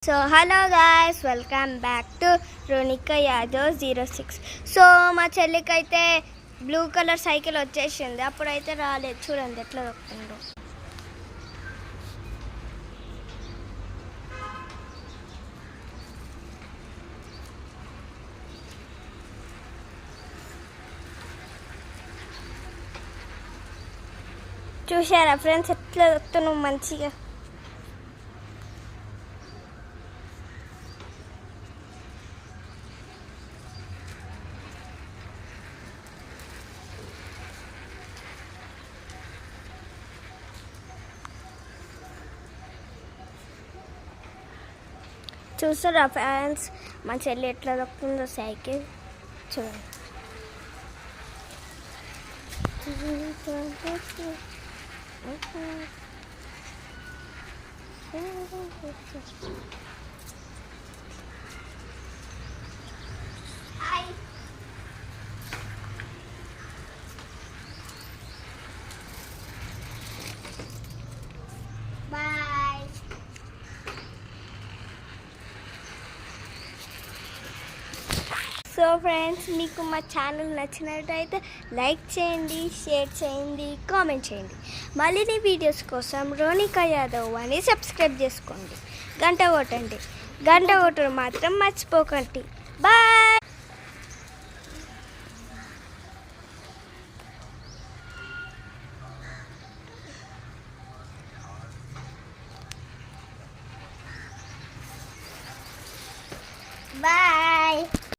So hello guys, welcome back to Ronika Yadav 06. So మా చెల్లికైతే blue colour cycle వచ్చేసింది, అప్పుడైతే రాలేదు. చూడండి ఎట్లా దొక్కుతుందో. చూసారా ఫ్రెండ్స్, ఎట్లా దొక్కుతున్నావు మంచిగా. చూస్తారా ఫ్రెండ్స్, మా చెల్లి ఎట్లా దొక్కుతుందో సైకిల్ చూడండి. బాయ్. సో ఫ్రెండ్స్, మీకు మా ఛానల్ నచ్చినట్టయితే లైక్ చేయండి, షేర్ చేయండి, కామెంట్ చేయండి. మళ్ళీ వీడియోస్ కోసం రోనికా యాదవ్ అని సబ్స్క్రైబ్ చేసుకోండి, గంట కొట్టండి. గంట కొట్టడం మాత్రం మర్చిపోకండి. బాయ్. బాయ్.